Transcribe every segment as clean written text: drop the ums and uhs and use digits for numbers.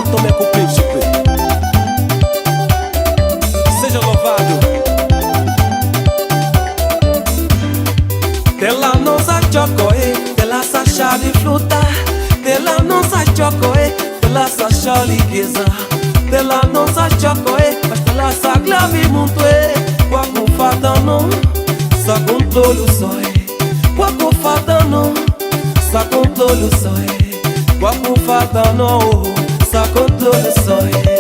também com o príncipe. Seja louvado. Della non sa giocoe, della sa chá de fruta. Della non sa giocoe, della sa chá liqueza. Della non sa giocoe, mas della sa clave muito e. Quaco fadano, sa controlo soi. Quaco fadano, sa controlo soi. Quaco fadano, sa controlo soi.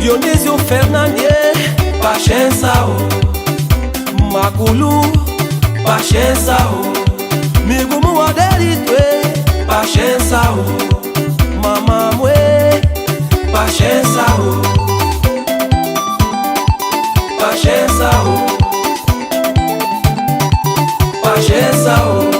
Dionísio Fernandes, paciência o Maculu, paciência o Migo Muaderito, paciência o Mamamue, paciência o paciência o paciência o